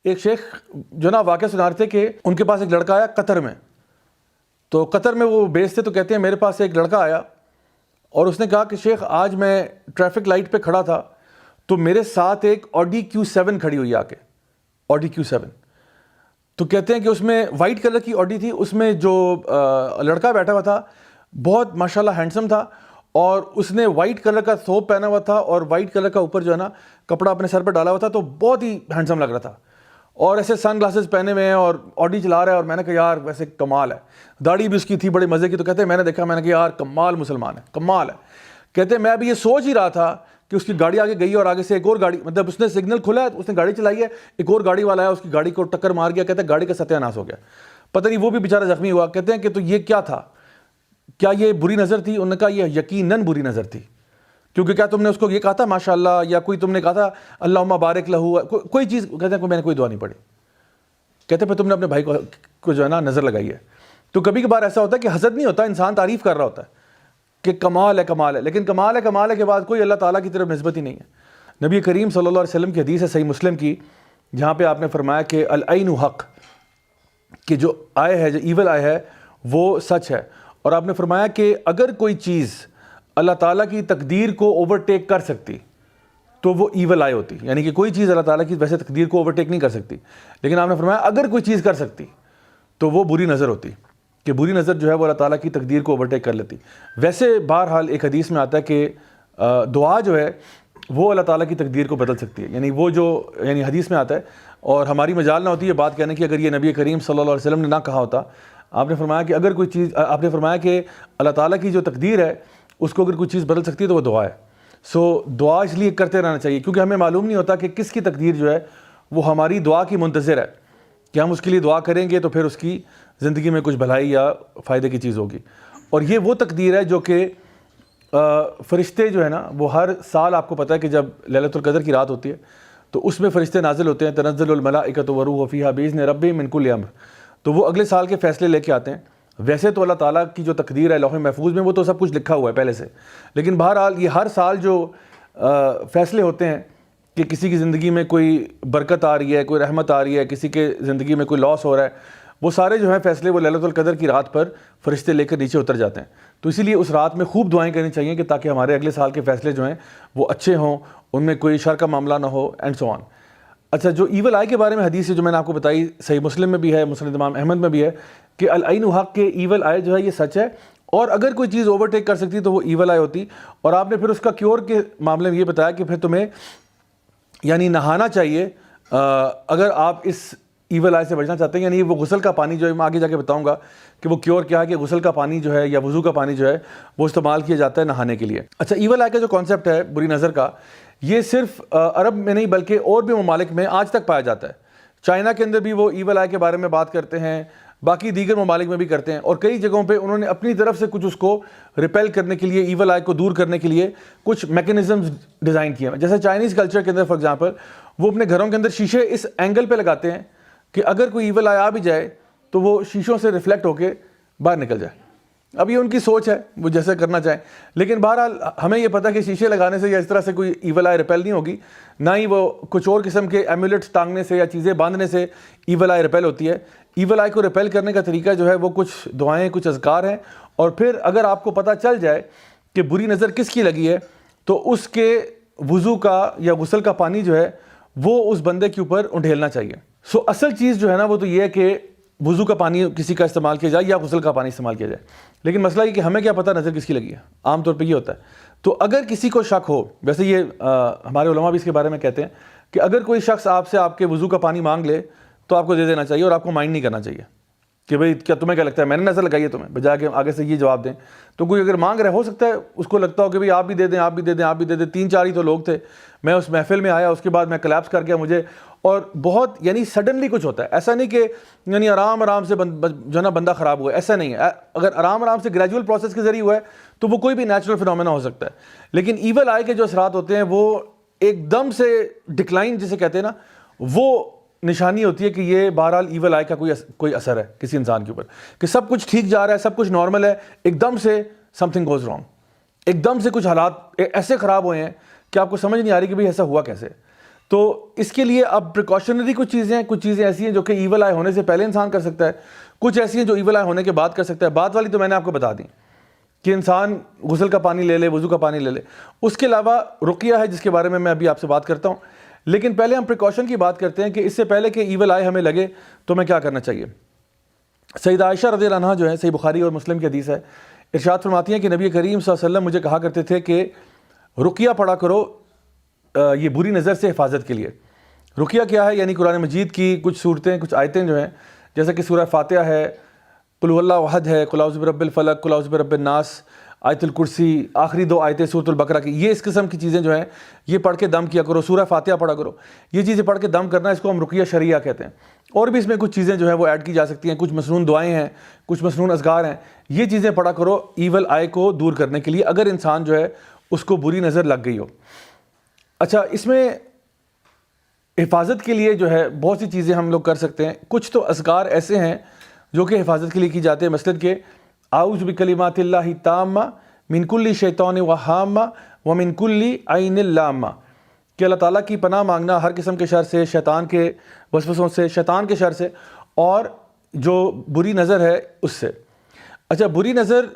ایک شیخ جو نا واقعہ سنا رہے تھے کہ ان کے پاس ایک لڑکا آیا قطر میں، تو قطر میں وہ بیس تھے، تو کہتے ہیں میرے پاس ایک لڑکا آیا اور اس نے کہا کہ شیخ آج میں ٹریفک لائٹ پہ کھڑا تھا تو میرے ساتھ ایک آڈی Q7 کھڑی ہوئی آ کے، آڈی Q7، تو کہتے ہیں کہ اس میں وائٹ کلر کی آڈی تھی، اس میں جو لڑکا بیٹھا ہوا تھا بہت ماشاءاللہ ہینڈسم تھا، اور اس نے وائٹ کلر کا ثوب پہنا ہوا تھا اور وائٹ کلر کا اوپر جو ہے نا کپڑا اپنے سر پہ ڈالا ہوا تھا، تو بہت ہی ہینڈسم لگ رہا تھا، اور ایسے سن گلاسز پہنے ہوئے ہیں اور آڈی چلا رہا ہے، اور میں نے کہا یار ویسے کمال ہے، داڑھی بھی اس کی تھی بڑے مزے کی، تو کہتے ہیں میں نے دیکھا، میں نے کہا یار کمال مسلمان ہے، کمال ہے۔ کہتے ہیں میں ابھی یہ سوچ ہی رہا تھا کہ اس کی گاڑی آگے گئی اور آگے سے ایک اور گاڑی، مطلب اس نے سگنل کھلا ہے، اس نے گاڑی چلائی ہے، ایک اور گاڑی والا ہے، اس کی گاڑی کو ٹکر مار گیا، کہتے ہیں گاڑی کا ستیہ ناش ہو گیا، پتہ نہیں وہ بھی بیچارہ زخمی ہوا۔ کہتے ہیں کہ تو یہ کیا تھا، کیا یہ بری نظر تھی؟ انہوں نے کہا یہ یقیناً بری نظر تھی، کیونکہ کیا تم نے اس کو یہ کہا تھا ماشاءاللہ، یا کوئی تم نے کہا تھا اللہم بارک لہو، کوئی چیز؟ کہتے ہیں میں نے کوئی دعا نہیں پڑھی۔ کہتے ہیں پھر تم نے اپنے بھائی کو جو ہے نا نظر لگائی ہے۔ تو کبھی کبھار ایسا ہوتا ہے کہ حسد نہیں ہوتا، انسان تعریف کر رہا ہوتا ہے کہ کمال ہے کمال ہے، لیکن کمال ہے کے بعد کوئی اللہ تعالیٰ کی طرف نسبت ہی نہیں ہے۔ نبی کریم صلی اللہ علیہ وسلم کی حدیث ہے صحیح مسلم کی، جہاں پہ آپ نے فرمایا کہ العین حق، کہ جو آئے ہے، جو ایول آئے ہے وہ سچ ہے، اور آپ نے فرمایا کہ اگر کوئی چیز اللہ تعالیٰ کی تقدیر کو اوورٹیک کر سکتی تو وہ ایول آئے ہوتی، یعنی کہ کوئی چیز اللہ تعالیٰ کی ویسے تقدیر کو اوورٹیک نہیں کر سکتی، لیکن آپ نے فرمایا اگر کوئی چیز کر سکتی تو وہ بری نظر ہوتی، کہ بری نظر جو ہے وہ اللہ تعالیٰ کی تقدیر کو اوورٹیک کر لیتی۔ ویسے بہرحال ایک حدیث میں آتا ہے کہ دعا جو ہے وہ اللہ تعالیٰ کی تقدیر کو بدل سکتی ہے، یعنی وہ جو یعنی حدیث میں آتا ہے، اور ہماری مجال نہ ہوتی ہے بات کہنے کی اگر یہ نبی کریم صلی اللہ علیہ وسلم نے نہ کہا ہوتا۔ آپ نے فرمایا کہ اگر کوئی چیز، آپ نے فرمایا کہ اللہ تعالیٰ کی جو تقدیر ہے اس کو اگر کوئی چیز بدل سکتی ہے تو وہ دعا ہے۔ سو دعا اس لیے کرتے رہنا چاہیے کیونکہ ہمیں معلوم نہیں ہوتا کہ کس کی تقدیر جو ہے وہ ہماری دعا کی منتظر ہے، کہ ہم اس کے لیے دعا کریں گے تو پھر اس کی زندگی میں کچھ بھلائی یا فائدے کی چیز ہوگی۔ اور یہ وہ تقدیر ہے جو کہ فرشتے جو ہے نا وہ ہر سال، آپ کو پتہ ہے کہ جب لیلۃ القدر کی رات ہوتی ہے تو اس میں فرشتے نازل ہوتے ہیں، تنزل الملائکۃ والروح فیہا بإذن ربہم من کل امر، تو وہ اگلے سال کے فیصلے لے کے آتے ہیں۔ ویسے تو اللہ تعالیٰ کی جو تقدیر ہے لوح محفوظ میں وہ تو سب کچھ لکھا ہوا ہے پہلے سے، لیکن بہرحال یہ ہر سال جو فیصلے ہوتے ہیں کہ کسی کی زندگی میں کوئی برکت آ رہی ہے، کوئی رحمت آ رہی ہے، کسی کے زندگی میں کوئی لاس ہو رہا ہے، وہ سارے جو ہیں فیصلے وہ لیلۃ القدر کی رات پر فرشتے لے کر نیچے اتر جاتے ہیں۔ تو اسی لیے اس رات میں خوب دعائیں کرنی چاہیے کہ تاکہ ہمارے اگلے سال کے فیصلے جو ہیں وہ اچھے ہوں، ان میں کوئی شر کا معاملہ نہ ہو، اینڈ سو آن۔ اچھا، جو ایول آئی کے بارے میں حدیث ہے جو میں نے آپ کو بتائی، صحیح مسلم میں بھی ہے، مسند امام احمد میں بھی ہے، کہ العین حق، کے ایول آئے جو ہے یہ سچ ہے، اور اگر کوئی چیز اوورٹیک کر سکتی تو وہ ایول آئے ہوتی۔ اور آپ نے پھر اس کا کیور کے معاملے میں یہ بتایا کہ پھر تمہیں یعنی نہانا چاہیے اگر آپ اس ایول آئے سے بچنا چاہتے ہیں، یعنی وہ غسل کا پانی جو ہے، میں آگے جا کے بتاؤں گا کہ وہ کیور کیا ہے، کہ غسل کا پانی جو ہے یا وضو کا پانی جو ہے وہ استعمال کیا جاتا ہے نہانے کے لیے۔ اچھا، ایول آئی کا جو کانسیپٹ ہے بری نظر کا، یہ صرف عرب میں نہیں بلکہ اور بھی ممالک میں آج تک پایا جاتا ہے۔ چائنا کے اندر بھی وہ ایول آئی کے بارے میں بات کرتے ہیں، باقی دیگر ممالک میں بھی کرتے ہیں، اور کئی جگہوں پہ انہوں نے اپنی طرف سے کچھ اس کو ریپیل کرنے کے لیے، ایول آئی کو دور کرنے کے لیے کچھ میکنزمز ڈیزائن کیے ہیں۔ جیسے چائنیز کلچر کے اندر فار ایگزامپل وہ اپنے گھروں کے اندر شیشے اس اینگل پہ لگاتے ہیں کہ اگر کوئی ایول آئی آ بھی جائے تو وہ شیشوں سے ریفلیکٹ ہو کے باہر نکل جائے۔ اب یہ ان کی سوچ ہے، وہ جیسے کرنا چاہیں، لیکن بہرحال ہمیں یہ پتہ کہ شیشے لگانے سے یا اس طرح سے کوئی ایول آئی ریپیل نہیں ہوگی، نہ ہی وہ کچھ اور قسم کے ایمولیٹس ٹانگنے سے یا چیزیں باندھنے سے ایول آئی ریپیل ہوتی ہے۔ ایول آئی کو ریپیل کرنے کا طریقہ جو ہے وہ کچھ دعائیں، کچھ اذکار ہیں، اور پھر اگر آپ کو پتہ چل جائے کہ بری نظر کس کی لگی ہے تو اس کے وضو کا یا غسل کا پانی جو ہے وہ اس بندے کے اوپر انڈھیلنا چاہیے۔ سو اصل چیز جو ہے نا وہ تو یہ ہے کہ وضو کا پانی کسی کا استعمال کیا جائے یا غسل کا پانی استعمال کیا جائے، لیکن مسئلہ یہ کہ ہمیں کیا پتہ نظر کس کی لگی ہے، عام طور پہ یہ ہوتا ہے۔ تو اگر کسی کو شک ہو، ویسے یہ ہمارے علماء بھی اس کے بارے میں کہتے ہیں کہ اگر کوئی شخص آپ سے آپ کے وضو کا پانی مانگ لے تو آپ کو دے دینا چاہیے، اور آپ کو مائنڈ نہیں کرنا چاہیے کہ بھئی کیا تمہیں کیا لگتا ہے میں نے نظر لگائی ہے تمہیں، بجائے کہ آگے سے یہ جواب دیں۔ تو کوئی اگر مانگ رہے، ہو سکتا ہے اس کو لگتا ہو کہ بھئی آپ بھی دے دیں، آپ بھی دے دیں، آپ بھی دے دیں، 3-4 ہی تو لوگ تھے، میں اس محفل میں آیا، اس کے بعد میں کلیپس کر گیا مجھے، اور بہت یعنی سڈنلی کچھ ہوتا ہے، ایسا نہیں کہ یعنی آرام سے جو ہے نا بندہ خراب ہوا ہے، ایسا نہیں ہے۔ اگر آرام سے گریجول پروسیس کے ذریعے ہوا ہے تو وہ کوئی بھی نیچرل فینومینا ہو سکتا ہے، لیکن ایول آئی کے جو اثرات ہوتے ہیں وہ ایک دم سے ڈکلائن جسے کہتے ہیں نا، وہ نشانی ہوتی ہے کہ یہ بہرحال ایول آئی کا کوئی اثر ہے کسی انسان کے اوپر، کہ سب کچھ ٹھیک جا رہا ہے، سب کچھ نارمل ہے، ایک دم سے سم تھنگ گوز رانگ، ایک دم سے کچھ حالات ایسے خراب ہوئے ہیں کہ آپ کو سمجھ نہیں آ رہی کہ بھئی ایسا ہوا کیسے۔ تو اس کے لیے اب پریکاشنری کچھ چیزیں ایسی ہیں جو کہ ایول آئی ہونے سے پہلے انسان کر سکتا ہے، کچھ ایسی ہیں جو ایول آئی ہونے کے بعد کر سکتا ہے. بعد والی تو میں نے آپ کو بتا دی کہ انسان غسل کا پانی لے لے، وضو کا پانی لے لے. اس کے علاوہ رقیہ ہے جس کے بارے میں ابھی آپ سے بات کرتا ہوں. لیکن پہلے ہم پریکاشن کی بات کرتے ہیں کہ اس سے پہلے کہ ایول آئے ہمیں لگے تو ہمیں کیا کرنا چاہیے. سیدہ عائشہ رضی اللہ عنہا جو ہے، صحیح بخاری اور مسلم کی حدیث ہے، ارشاد فرماتی ہیں کہ نبی کریم صلی اللہ علیہ وسلم مجھے کہا کرتے تھے کہ رقیہ پڑھا کرو یہ بری نظر سے حفاظت کے لیے. رقیہ کیا ہے؟ یعنی قرآن مجید کی کچھ صورتیں، کچھ آیتیں جو ہیں، جیسا کہ سورہ فاتحہ ہے، قل هو اللہ احد ہے، قل اعوذ برب الفلق، قل اعوذ برب الناس، آیت الکرسی، آخری 2 آیتیں سورۃ البقرہ کی، یہ اس قسم کی چیزیں جو ہیں یہ پڑھ کے دم کیا کرو. سورہ فاتحہ پڑھا کرو. یہ چیزیں پڑھ کے دم کرنا، اس کو ہم رقیہ شرعیہ کہتے ہیں. اور بھی اس میں کچھ چیزیں جو ہیں وہ ایڈ کی جا سکتی ہیں، کچھ مسنون دعائیں ہیں، کچھ مسنون اذکار ہیں. یہ چیزیں پڑھا کرو ایول آئی کو دور کرنے کے لیے، اگر انسان جو ہے اس کو بری نظر لگ گئی ہو. اچھا، اس میں حفاظت کے لیے جو ہے بہت سی چیزیں ہم لوگ کر سکتے ہیں. کچھ تو اذکار ایسے ہیں جو کہ حفاظت کے لیے کی جاتے ہیں، مثلاً کہ اعوذ بکلمات اللہ التامہ من کل شیطان وہامہ ومن کل عین لامہ، کہ اللہ تعالیٰ کی پناہ مانگنا ہر قسم کے شر سے، شیطان کے وسوسوں سے، شیطان کے شر سے، اور جو بری نظر ہے اس سے. اچھا، بری نظر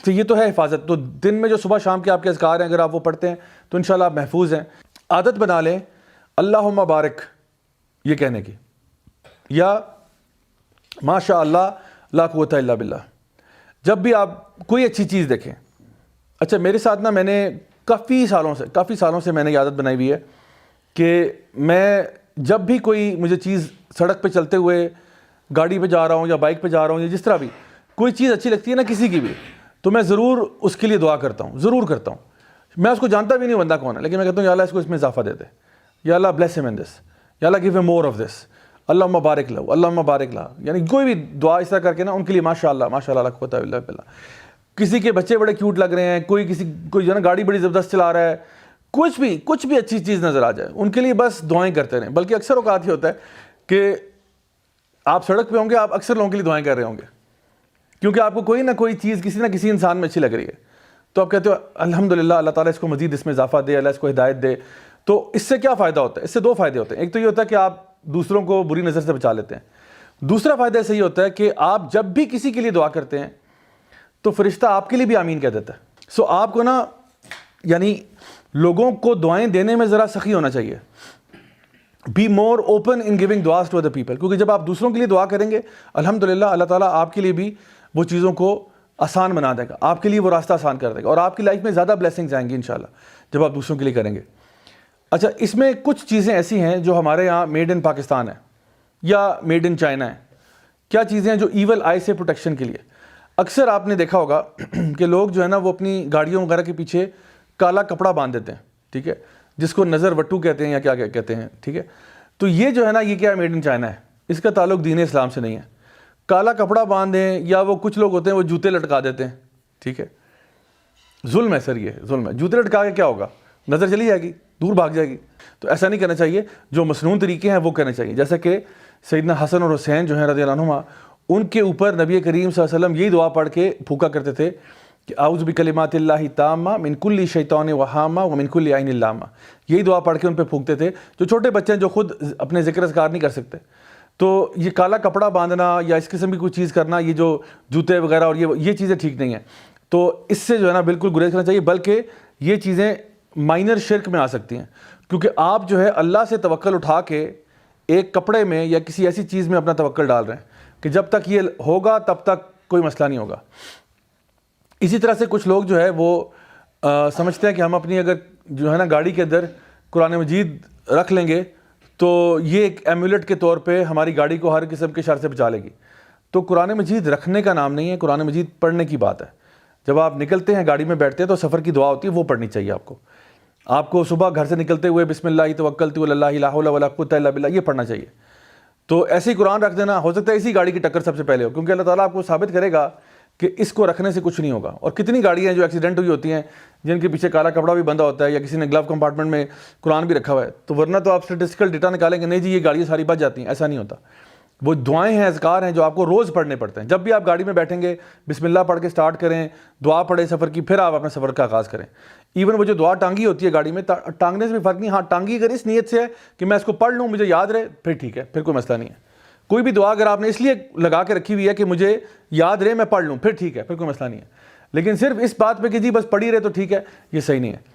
تو یہ تو ہے حفاظت. تو دن میں جو صبح شام کے آپ کے اذکار ہیں، اگر آپ وہ پڑھتے ہیں تو انشاءاللہ آپ محفوظ ہیں. عادت بنا لیں اللہم بارک یہ کہنے کی، یا ماشاء اللہ لا قوت الا باللہ، جب بھی آپ کوئی اچھی چیز دیکھیں. اچھا، میرے ساتھ نا میں نے کافی سالوں سے میں نے عادت بنائی ہوئی ہے کہ میں جب بھی کوئی مجھے چیز سڑک پہ چلتے ہوئے، گاڑی پہ جا رہا ہوں یا بائک پہ جا رہا ہوں یا جس طرح بھی کوئی چیز اچھی لگتی ہے نا کسی کی بھی، تو میں ضرور اس کے لیے دعا کرتا ہوں، ضرور کرتا ہوں. میں اس کو جانتا بھی نہیں بندہ کون ہے، لیکن میں کہتا ہوں یا اللہ اس کو اس میں اضافہ دے دے، یا اللہ بلیس ہم ان دس، یا اللہ give a more of this, اللہم بارک لہ، اللہم بارک لہ. یعنی کوئی بھی دعا اس طرح کر کے نا ان کے لیے ماشاء اللہ لا قوت الا باللہ. کسی کے بچے بڑے کیوٹ لگ رہے ہیں، کوئی جو ہے نا گاڑی بڑی زبردست چلا رہا ہے، کچھ بھی اچھی چیز نظر آ جائے ان کے لیے بس دعائیں کرتے رہیں. بلکہ اکثر اوقات یہ ہوتا ہے کہ آپ سڑک پہ ہوں گے، آپ اکثر لوگوں کے لیے دعائیں کر رہے ہوں گے، کیونکہ آپ کو کوئی نہ کوئی چیز کسی نہ کسی انسان میں اچھی لگ رہی ہے، تو آپ کہتے ہو الحمدللہ اللہ تعالیٰ اس کو مزید اس میں اضافہ دے، اللہ اس کو ہدایت دے. تو اس سے کیا فائدہ ہوتا ہے؟ اس سے 2 فائدے ہوتے ہیں. ایک تو یہ ہوتا ہے کہ آپ دوسروں کو بری نظر سے بچا لیتے ہیں. دوسرا فائدہ اس سے یہ ہوتا ہے کہ آپ جب بھی کسی کے لیے دعا کرتے ہیں تو فرشتہ آپ کے لیے بھی آمین کہہ دیتا ہے. سو آپ کو نا یعنی لوگوں کو دعائیں دینے میں ذرا سخی ہونا چاہیے. Be more open in giving دعاز ٹو ادر پیپل، کیونکہ جب آپ دوسروں کے لیے دعا کریں گے الحمدللہ اللہ تعالیٰ آپ کے لیے بھی وہ چیزوں کو آسان بنا دے گا، آپ کے لیے وہ راستہ آسان کر دے گا، اور آپ کی لائف میں زیادہ بلیسنگز آئیں گی انشاءاللہ جب آپ دوسروں کے لیے کریں گے. اچھا، اس میں کچھ چیزیں ایسی ہیں جو ہمارے یہاں میڈ ان پاکستان ہے یا میڈ ان چائنا ہے. کیا چیزیں ہیں جو ایول آئی سے پروٹیکشن کے لیے؟ اکثر آپ نے دیکھا ہوگا کہ لوگ جو ہے نا وہ اپنی گاڑیوں وغیرہ کے پیچھے کالا کپڑا باندھ دیتے ہیں، ٹھیک ہے، جس کو نظر وٹو کہتے ہیں یا کیا کہتے ہیں، ٹھیک ہے. تو یہ جو ہے نا یہ کیا ہے؟ میڈ ان چائنا ہے. اس کا تعلق دین اسلام سے نہیں ہے. کالا کپڑا باندھیں، یا وہ کچھ لوگ ہوتے ہیں وہ جوتے لٹکا دیتے ہیں، ٹھیک ہے. ظلم ہے سر، یہ ظلم ہے. جوتے لٹکا کے کیا ہوگا؟ نظر چلی جائے گی، دور بھاگ جائے گی. تو ایسا نہیں کرنا چاہیے. جو مسنون طریقے ہیں وہ کرنے چاہیے، جیسا کہ سیدنا حسن اور حسین جو ہیں رضی اللہ عنہما، ان کے اوپر نبی کریم صلی اللہ علیہ وسلم یہی دعا پڑھ کے پھونکا کرتے تھے کہ اعوذ بکلمات اللہ التامہ من کل شیطان وہامہ ومن کل عین لامہ. یہی دعا پڑھ کے ان پہ پھونکتے تھے. جو چھوٹے بچے ہیں جو خود اپنے ذکر اذکار نہیں کر سکتے، تو یہ کالا کپڑا باندھنا یا اس قسم کی کوئی چیز کرنا، یہ جو جوتے وغیرہ اور یہ چیزیں ٹھیک نہیں ہیں. تو اس سے جو ہے نا بالکل گریز کرنا چاہیے. بلکہ یہ چیزیں مائنر شرک میں آ سکتی ہیں، کیونکہ آپ جو ہے اللہ سے توکل اٹھا کے ایک کپڑے میں یا کسی ایسی چیز میں اپنا توکل ڈال رہے ہیں کہ جب تک یہ ہوگا تب تک کوئی مسئلہ نہیں ہوگا. اسی طرح سے کچھ لوگ جو ہے وہ سمجھتے ہیں کہ ہم اپنی اگر جو ہے نا گاڑی کے اندر قرآن مجید رکھ لیں گے تو یہ ایک ایمولیٹ کے طور پہ ہماری گاڑی کو ہر قسم کے شر سے بچا لے گی. تو قرآن مجید رکھنے کا نام نہیں ہے، قرآن مجید پڑھنے کی بات ہے. جب آپ نکلتے ہیں گاڑی میں بیٹھتے ہیں تو سفر کی دعا ہوتی ہے، وہ پڑھنی چاہیے آپ کو صبح گھر سے نکلتے ہوئے بسم اللہ توکلت علی اللہ لا حول ولا قوت الا باللہ یہ پڑھنا چاہیے. تو ایسے ہی قرآن رکھ دینا، ہو سکتا ہے اسی گاڑی کی ٹکر سب سے پہلے ہو، کیونکہ اللہ تعالیٰ آپ کو ثابت کرے گا کہ اس کو رکھنے سے کچھ نہیں ہوگا. اور کتنی گاڑیاں ہیں جو ایکسیڈنٹ ہوئی ہوتی ہیں جن کے پیچھے کالا کپڑا بھی بندھا ہوتا ہے یا کسی نے گلو کمپارٹمنٹ میں قرآن بھی رکھا ہوا ہے. تو ورنہ تو آپ اسٹیٹسٹیکل ڈیٹا نکالیں گے نہیں جی یہ گاڑیاں ساری بچ جاتی ہیں، ایسا نہیں ہوتا. وہ دعائیں ہیں، اذکار ہیں جو آپ کو روز پڑھنے پڑتے ہیں. جب بھی آپ گاڑی میں بیٹھیں گے بسم اللہ پڑھ کے سٹارٹ کریں، دعا پڑھیں سفر کی، پھر آپ اپنے سفر کا آغاز کریں. ایون وہ جو دعا ٹانگی ہوتی ہے گاڑی میں، ٹانگنے سے بھی فرق نہیں. ہاں ٹانگی اگر اس نیت سے ہے کہ میں اس کو پڑھ لوں مجھے یاد رہے پھر ٹھیک ہے، پھر کوئی مسئلہ نہیں ہے. کوئی بھی دعا اگر آپ نے اس لیے لگا کے رکھی ہوئی ہے کہ مجھے یاد رہے میں پڑھ لوں پھر ٹھیک ہے، پھر کوئی مسئلہ نہیں ہے. لیکن صرف اس بات پہ کہ جی بس پڑھی رہے تو ٹھیک ہے، یہ صحیح نہیں ہے.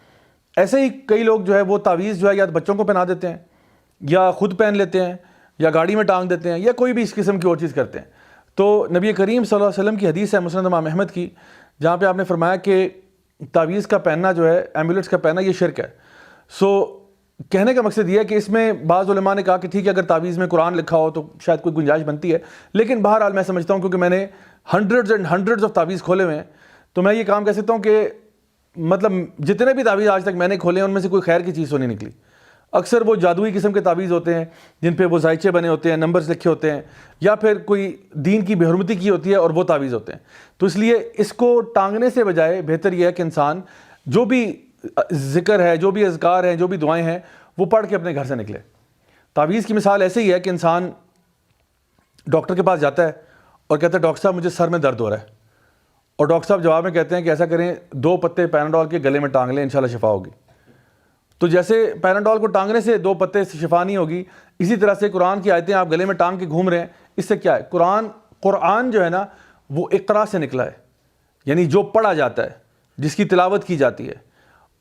ایسے ہی کئی لوگ جو ہے وہ تعویذ جو ہے یا بچوں کو پہنا دیتے ہیں یا خود پہن لیتے ہیں یا گاڑی میں ٹانگ دیتے ہیں یا کوئی بھی اس قسم کی اور چیز کرتے ہیں. تو نبی کریم صلی اللہ علیہ وسلم کی حدیث ہے مسند امام احمد کی، جہاں پہ آپ نے فرمایا کہ تعویذ کا پہننا جو ہے، ایمولیٹس کا پہننا، یہ شرک ہے. سو کہنے کا مقصد یہ ہے کہ اس میں بعض علماء نے کہا کہ ٹھیک ہے اگر تعویذ میں قرآن لکھا ہو تو شاید کوئی گنجائش بنتی ہے، لیکن بہرحال میں سمجھتا ہوں کیونکہ میں نے ہنڈریڈز اینڈ ہنڈریڈز آف تعویذ کھولے ہوئے ہیں، تو میں یہ کام کہہ سکتا ہوں کہ مطلب جتنے بھی تعویذ آج تک میں نے کھولے ہیں ان میں سے کوئی خیر کی چیز تو نہیں نکلی. اکثر وہ جادوئی قسم کے تعویذ ہوتے ہیں جن پہ وہ ذائچے بنے ہوتے ہیں، نمبرز لکھے ہوتے ہیں، یا پھر کوئی دین کی بے حرمتی کی ہوتی ہے اور وہ تعویذ ہوتے ہیں. تو اس لیے اس کو ٹانگنے سے بجائے بہتر یہ ہے کہ انسان جو بھی ذکر ہے، جو بھی اذکار ہیں، جو بھی دعائیں ہیں، وہ پڑھ کے اپنے گھر سے نکلے. تعویذ کی مثال ایسے ہی ہے کہ انسان ڈاکٹر کے پاس جاتا ہے اور کہتا ہے ڈاکٹر صاحب مجھے سر میں درد ہو رہا ہے، اور ڈاکٹر صاحب جواب میں کہتے ہیں کہ ایسا کریں 2 پتے پیناڈول کے گلے میں ٹانگ لیں انشاءاللہ شفا ہوگی. تو جیسے پیناڈول کو ٹانگنے سے 2 پتے سے شفا نہیں ہوگی، اسی طرح سے قرآن کی آیتیں آپ گلے میں ٹانگ کے گھوم رہے ہیں، اس سے کیا ہے؟ قرآن جو ہے نا وہ اقرا سے نکلا ہے، یعنی جو پڑھا جاتا ہے، جس کی تلاوت کی جاتی ہے.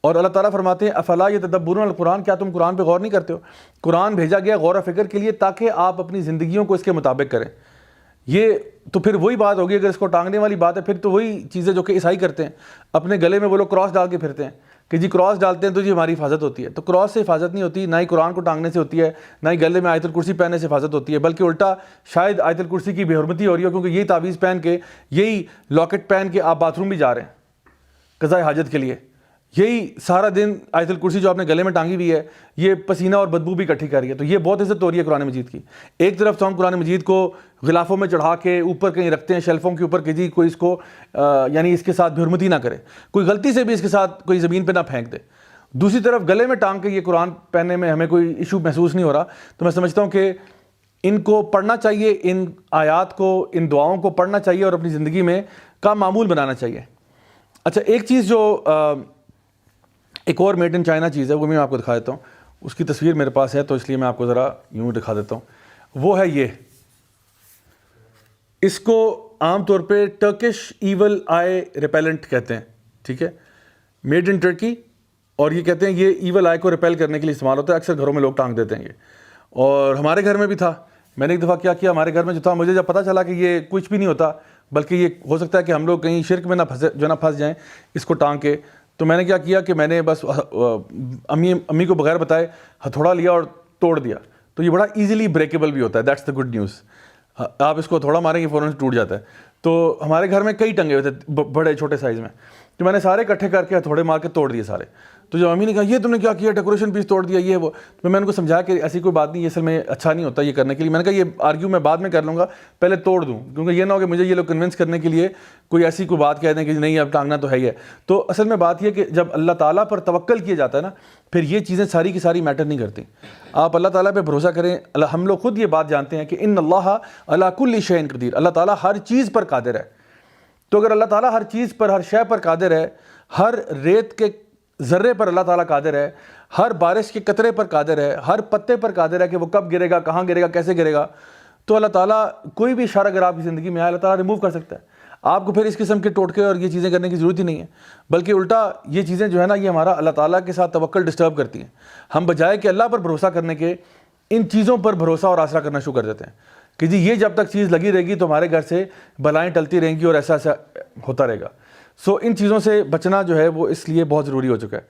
اور اللہ تعالیٰ فرماتے ہیں افلا یتدبرون القرآن، کیا تم قرآن پہ غور نہیں کرتے ہو؟ قرآن بھیجا گیا غور و فکر کے لیے تاکہ آپ اپنی زندگیوں کو اس کے مطابق کریں. یہ تو پھر وہی بات ہوگی، اگر اس کو ٹانگنے والی بات ہے پھر تو وہی چیزیں جو کہ عیسائی کرتے ہیں، اپنے گلے میں وہ لوگ کراس ڈال کے پھرتے ہیں کہ جی کراس ڈالتے ہیں تو جی ہماری حفاظت ہوتی ہے. تو کراس سے حفاظت نہیں ہوتی، نہ ہی قرآن کو ٹانگنے سے ہوتی ہے، نہ ہی گلے میں آیت الکرسی پہننے سے حفاظت ہوتی ہے، بلکہ الٹا شاید آیت الکرسی کی بے حرمتی ہو رہی ہے، کیونکہ یہی تعویذ پہن کے، یہی لاکٹ پہن کے آپ باتھ روم بھی جا رہے ہیں قضاء حاجت کے لیے. یہی سارا دن آیت الکرسی جو آپ نے گلے میں ٹانگی ہوئی ہے یہ پسینہ اور بدبو بھی اکٹھی کر رہی ہے. تو یہ بہت عزت ہو رہی ہے قرآن مجید کی. ایک طرف تو ہم قرآن مجید کو غلافوں میں چڑھا کے اوپر کہیں رکھتے ہیں شیلفوں کے اوپر کہ جی کوئی اس کو یعنی اس کے ساتھ بے حرمتی نہ کرے، کوئی غلطی سے بھی اس کے ساتھ کوئی زمین پہ نہ پھینک دے. دوسری طرف گلے میں ٹانگ کے یہ قرآن پہننے میں ہمیں کوئی ایشو محسوس نہیں ہو رہا. تو میں سمجھتا ہوں کہ ان کو پڑھنا چاہیے، ان آیات کو، ان دعاؤں کو پڑھنا چاہیے اور اپنی زندگی میں کا معمول بنانا چاہیے. اچھا ایک چیز جو ایک اور میڈ ان چائنا چیز ہے وہ میں آپ کو دکھا دیتا ہوں. اس کی تصویر میرے پاس ہے تو اس لیے میں آپ کو ذرا یوں دکھا دیتا ہوں. وہ ہے یہ، اس کو عام طور پہ ٹرکش ایول آئی ریپیلنٹ کہتے ہیں، ٹھیک ہے، میڈ ان ٹرکی. اور یہ کہتے ہیں یہ ایول آئی کو ریپیل کرنے کے لیے استعمال ہوتا ہے. اکثر گھروں میں لوگ ٹانگ دیتے ہیں یہ، اور ہمارے گھر میں بھی تھا. میں نے ایک دفعہ کیا ہمارے گھر میں جو تھا، مجھے جب پتہ چلا کہ یہ کچھ بھی نہیں ہوتا بلکہ یہ ہو سکتا ہے کہ ہم لوگ کہیں شرک میں نہ پھنس جائیں اس کو ٹانگ کے، تو میں نے کیا کہ میں نے بس امی کو بغیر بتائے ہتھوڑا لیا اور توڑ دیا. تو یہ بڑا ایزیلی بریکیبل بھی ہوتا ہے، دیٹس دا گڈ نیوز. آپ اس کو ہتھوڑا ماریں گے فوراً ٹوٹ جاتا ہے. تو ہمارے گھر میں کئی ٹنگے ہوئے تھے بڑے چھوٹے سائز میں، تو میں نے سارے اکٹھے کر کے ہتھوڑے مار کے توڑ دیے سارے. تو جب امی نے کہا یہ تم نے کیا کیا، ڈیکوریشن پیس توڑ دیا یہ وہ، تو میں ان کو سمجھایا کہ ایسی کوئی بات نہیں، یہ اصل میں اچھا نہیں ہوتا یہ کرنے کے لیے. میں نے کہا یہ آرگیو میں بعد میں کر لوں گا، پہلے توڑ دوں، کیونکہ یہ نہ ہو کہ مجھے یہ لوگ کنونس کرنے کے لیے کوئی ایسی کوئی بات کہہ دیں کہ نہیں اب ٹانگنا تو ہے ہی ہے. تو اصل میں بات یہ کہ جب اللہ تعالیٰ پر توکل کیا جاتا ہے نا، پھر یہ چیزیں ساری کی ساری میٹر نہیں کرتی. آپ اللہ تعالیٰ پہ بھروسہ کریں. ہم لوگ خود یہ بات جانتے ہیں کہ ان اللہ علی کل شیء قدیر، اللہ تعالیٰ ہر چیز پر قادر ہے. تو اگر اللہ تعالیٰ ہر چیز پر، ہر شے پر قادر ہے، ہر ریت کے ذرے پر اللہ تعالیٰ قادر ہے، ہر بارش کے قطرے پر قادر ہے، ہر پتے پر قادر ہے کہ وہ کب گرے گا، کہاں گرے گا، کیسے گرے گا، تو اللہ تعالیٰ کوئی بھی اشارہ اگر آپ کی زندگی میں آئے اللہ تعالیٰ ریموو کر سکتا ہے. آپ کو پھر اس قسم کے ٹوٹکے اور یہ چیزیں کرنے کی ضرورت ہی نہیں ہے، بلکہ الٹا یہ چیزیں جو ہے نا یہ ہمارا اللہ تعالیٰ کے ساتھ توکل ڈسٹرب کرتی ہیں. ہم بجائے کہ اللہ پر بھروسہ کرنے کے ان چیزوں پر بھروسہ اور آسرا کرنا شروع کر دیتے ہیں کہ جی یہ جب تک چیز لگی رہے گی تو ہمارے گھر سے بلائیں ٹلتی رہیں گی اور ایسا ہوتا رہے گا. سو ان چیزوں سے بچنا جو ہے وہ اس لیے بہت ضروری ہو چکا ہے.